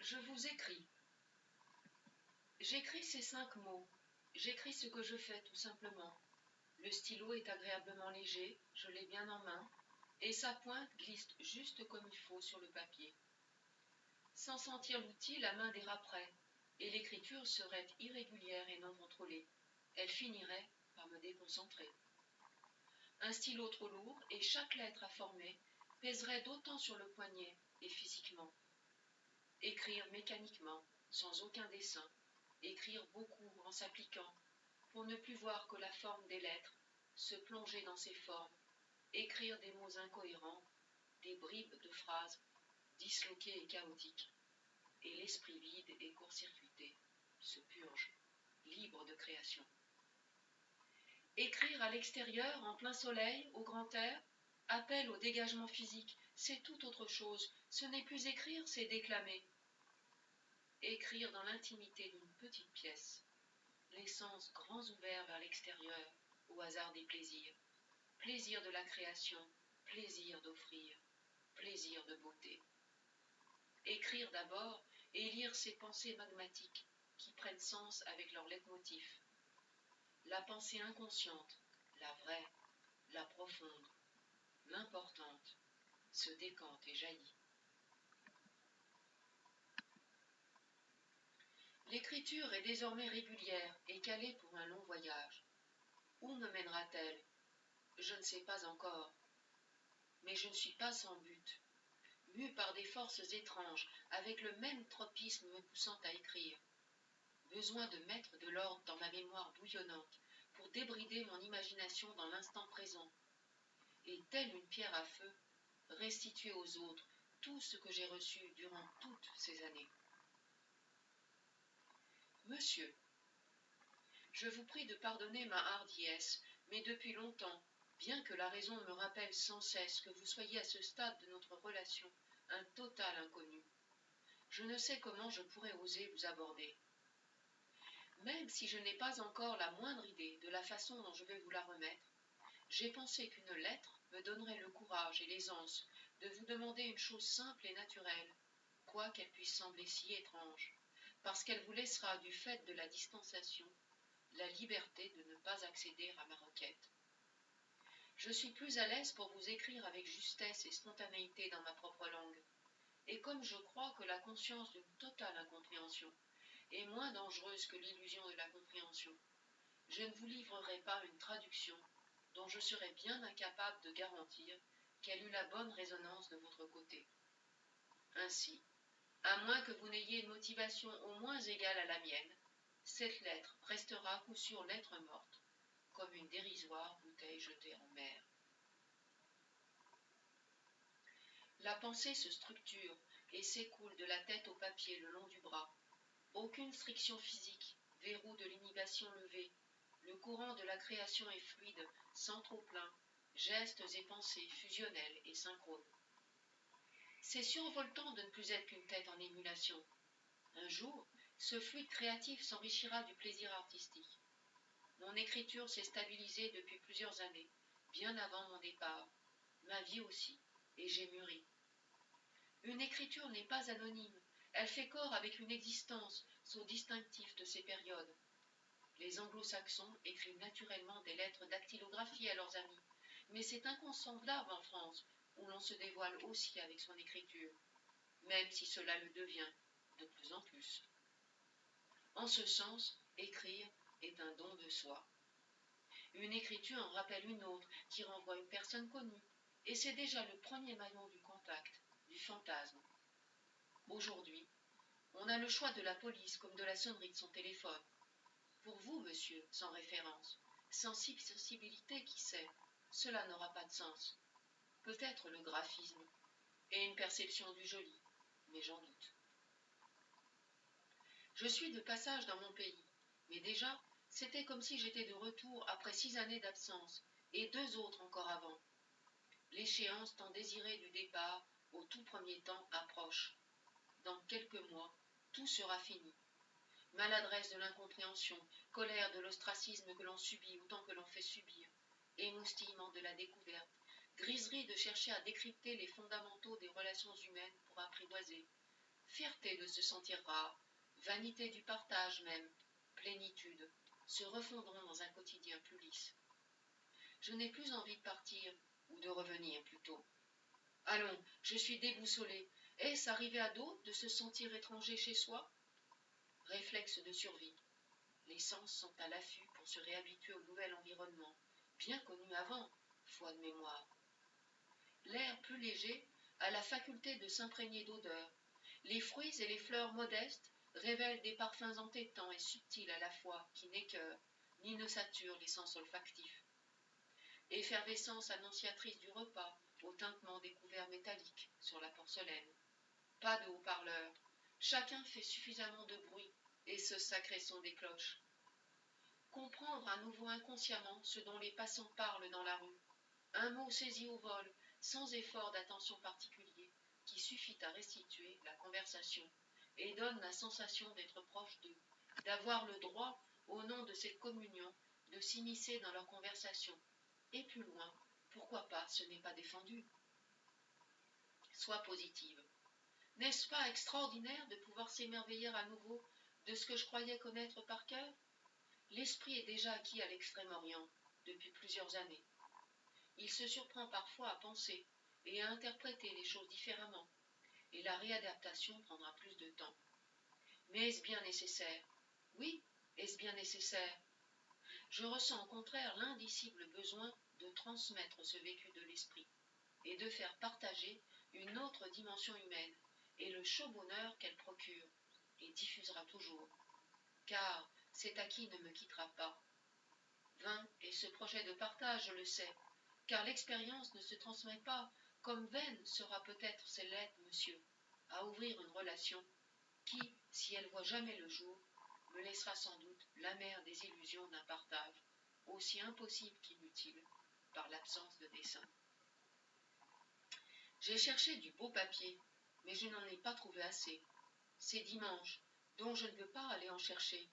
Je vous écris. J'écris ces 5 mots. J'écris ce que je fais tout simplement. Le stylo est agréablement léger, je l'ai bien en main, et sa pointe glisse juste comme il faut sur le papier. Sans sentir l'outil, la main déraperait, et l'écriture serait irrégulière et non contrôlée. Elle finirait par me déconcentrer. Un stylo trop lourd et chaque lettre à former pèserait d'autant sur le poignet et physiquement. Écrire mécaniquement, sans aucun dessin, écrire beaucoup en s'appliquant, pour ne plus voir que la forme des lettres, se plonger dans ces formes, écrire des mots incohérents, des bribes de phrases, disloquées et chaotiques, et l'esprit vide et court-circuité se purge, libre de création. Écrire à l'extérieur, en plein soleil, au grand air, appel au dégagement physique, c'est tout autre chose, ce n'est plus écrire, c'est déclamer. Écrire dans l'intimité d'une petite pièce, les sens grands ouverts vers l'extérieur, au hasard des plaisirs, plaisir de la création, plaisir d'offrir, plaisir de beauté. Écrire d'abord et lire ces pensées magmatiques qui prennent sens avec leur leitmotiv. La pensée inconsciente, la vraie, la profonde, l'importante, se décante et jaillit. L'écriture est désormais régulière et calée pour un long voyage. Où me mènera-t-elle? Je ne sais pas encore. Mais je ne suis pas sans but, mue par des forces étranges, avec le même tropisme me poussant à écrire. Besoin de mettre de l'ordre dans ma mémoire bouillonnante, pour débrider mon imagination dans l'instant présent. Et telle une pierre à feu, restituer aux autres tout ce que j'ai reçu durant toutes ces années. Monsieur, je vous prie de pardonner ma hardiesse, mais depuis longtemps, bien que la raison me rappelle sans cesse que vous soyez à ce stade de notre relation un total inconnu, je ne sais comment je pourrais oser vous aborder. Même si je n'ai pas encore la moindre idée de la façon dont je vais vous la remettre, j'ai pensé qu'une lettre me donnerait le courage et l'aisance de vous demander une chose simple et naturelle, quoiqu'elle puisse sembler si étrange, parce qu'elle vous laissera, du fait de la distanciation, la liberté de ne pas accéder à ma requête. Je suis plus à l'aise pour vous écrire avec justesse et spontanéité dans ma propre langue, et comme je crois que la conscience d'une totale incompréhension est moins dangereuse que l'illusion de la compréhension, je ne vous livrerai pas une traduction dont je serais bien incapable de garantir qu'elle eût la bonne résonance de votre côté. Ainsi, à moins que vous n'ayez une motivation au moins égale à la mienne, cette lettre restera à coup sûr lettre morte, comme une dérisoire bouteille jetée en mer. La pensée se structure et s'écoule de la tête au papier le long du bras. Aucune friction physique, verrou de l'inhibition levé, le courant de la création est fluide, sans trop-plein, gestes et pensées fusionnels et synchrones. C'est survoltant de ne plus être qu'une tête en émulation. Un jour, ce fluide créatif s'enrichira du plaisir artistique. Mon écriture s'est stabilisée depuis plusieurs années, bien avant mon départ, ma vie aussi, et j'ai mûri. Une écriture n'est pas anonyme, elle fait corps avec une existence, son distinctif de ces périodes. Les anglo-saxons écrivent naturellement des lettres dactylographiées à leurs amis, mais c'est inconcevable en France, où l'on se dévoile aussi avec son écriture, même si cela le devient de plus en plus. En ce sens, écrire est un don de soi. Une écriture en rappelle une autre qui renvoie une personne connue, et c'est déjà le premier maillon du contact, du fantasme. Aujourd'hui, on a le choix de la police comme de la sonnerie de son téléphone. Pour vous, monsieur, sans référence, sans sensibilité, qui sait, cela n'aura pas de sens. Peut-être le graphisme et une perception du joli, mais j'en doute. Je suis de passage dans mon pays, mais déjà, c'était comme si j'étais de retour après 6 années d'absence, et 2 autres encore avant. L'échéance tant désirée du départ, au tout premier temps, approche. Dans quelques mois, tout sera fini. Maladresse de l'incompréhension, colère de l'ostracisme que l'on subit autant que l'on fait subir, émoustillement de la découverte, griserie de chercher à décrypter les fondamentaux des relations humaines pour apprivoiser, fierté de se sentir rare, vanité du partage même, plénitude, se refondront dans un quotidien plus lisse. Je n'ai plus envie de partir, ou de revenir plutôt. Allons, je suis déboussolé. Est-ce arrivé à d'autres de se sentir étranger chez soi? Réflexe de survie. Les sens sont à l'affût pour se réhabituer au nouvel environnement, bien connu avant, foi de mémoire. L'air plus léger a la faculté de s'imprégner d'odeurs. Les fruits et les fleurs modestes révèlent des parfums entêtants et subtils à la fois qui n'écœurent ni ne saturent les sens olfactifs. Effervescence annonciatrice du repas, au tintement des couverts métalliques sur la porcelaine. Pas de haut-parleurs, chacun fait suffisamment de bruit, et ce sacré son des cloches. Comprendre à nouveau inconsciemment ce dont les passants parlent dans la rue. Un mot saisi au vol, sans effort d'attention particulier, qui suffit à restituer la conversation, et donne la sensation d'être proche d'eux, d'avoir le droit, au nom de cette communion, de s'immiscer dans leur conversation. Et plus loin, pourquoi pas, ce n'est pas défendu. Sois positive. N'est-ce pas extraordinaire de pouvoir s'émerveiller à nouveau de ce que je croyais connaître par cœur? L'esprit est déjà acquis à l'Extrême-Orient depuis plusieurs années. Il se surprend parfois à penser et à interpréter les choses différemment, et la réadaptation prendra plus de temps. Mais est-ce bien nécessaire? Oui, est-ce bien nécessaire? Je ressens au contraire l'indicible besoin de transmettre ce vécu de l'esprit, et de faire partager une autre dimension humaine, et le chaud bonheur qu'elle procure, et diffusera toujours. Car cet acquis ne me quittera pas. Vain est ce projet de partage, je le sais, car l'expérience ne se transmet pas, comme vaine sera peut-être celle l'aide, monsieur, à ouvrir une relation qui, si elle voit jamais le jour, me laissera sans doute l'amère désillusion d'un partage, aussi impossible qu'inutile, par l'absence de dessein. J'ai cherché du beau papier, mais je n'en ai pas trouvé assez. C'est dimanche, donc je ne veux pas aller en chercher.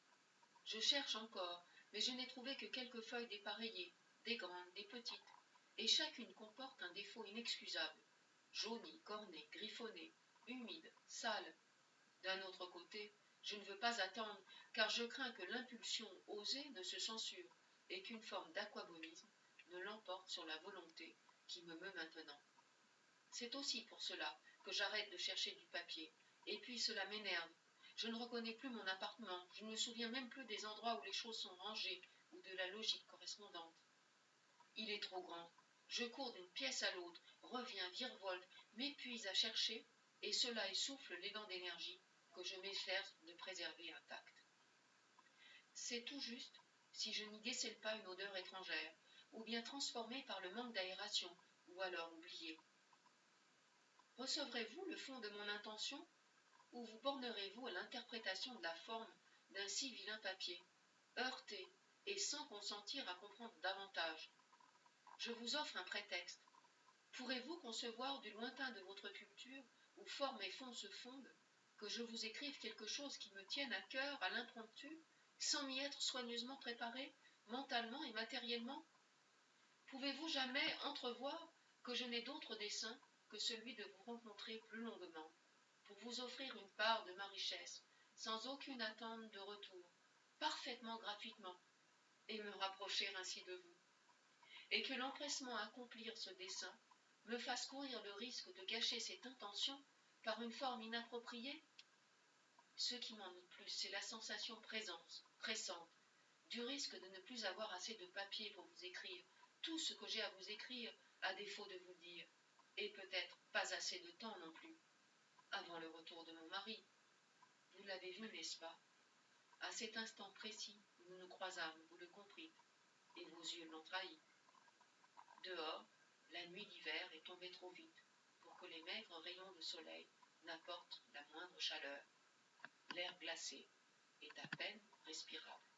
Je cherche encore, mais je n'ai trouvé que quelques feuilles dépareillées, des grandes, des petites, et chacune comporte un défaut inexcusable, jauni, corné, griffonné, humide, sale. D'un autre côté, je ne veux pas attendre, car je crains que l'impulsion osée ne se censure, et qu'une forme d'aquabonisme ne l'emporte sur la volonté qui me meut maintenant. C'est aussi pour cela que j'arrête de chercher du papier, et puis cela m'énerve. Je ne reconnais plus mon appartement, je ne me souviens même plus des endroits où les choses sont rangées ou de la logique correspondante. Il est trop grand. Je cours d'une pièce à l'autre, reviens, virevolte, m'épuise à chercher, et cela essouffle l'élan d'énergie que je m'efforce de préserver intact. C'est tout juste si je n'y décèle pas une odeur étrangère, ou bien transformée par le manque d'aération, ou alors oubliée. Recevrez-vous le fond de mon intention, ou vous bornerez-vous à l'interprétation de la forme d'un si vilain papier, heurté et sans consentir à comprendre davantage? Je vous offre un prétexte. Pourrez-vous concevoir du lointain de votre culture, où forme et fond se fondent, que je vous écrive quelque chose qui me tienne à cœur à l'impromptu, sans m'y être soigneusement préparé, mentalement et matériellement? Pouvez-vous jamais entrevoir que je n'ai d'autre dessein que celui de vous rencontrer plus longuement, pour vous offrir une part de ma richesse, sans aucune attente de retour, parfaitement gratuitement, et me rapprocher ainsi de vous, et que l'empressement à accomplir ce dessein me fasse courir le risque de gâcher cette intention par une forme inappropriée? Ce qui m'ennuie plus, c'est la sensation pressante, du risque de ne plus avoir assez de papier pour vous écrire tout ce que j'ai à vous écrire, à défaut de vous le dire, et peut-être pas assez de temps non plus, avant le retour de mon mari. Vous l'avez vu, n'est-ce pas? À cet instant précis où nous nous croisâmes, vous le comprîtes, et vos yeux l'ont trahi. Dehors, la nuit d'hiver est tombée trop vite pour que les maigres rayons de soleil n'apportent la moindre chaleur. L'air glacé est à peine respirable.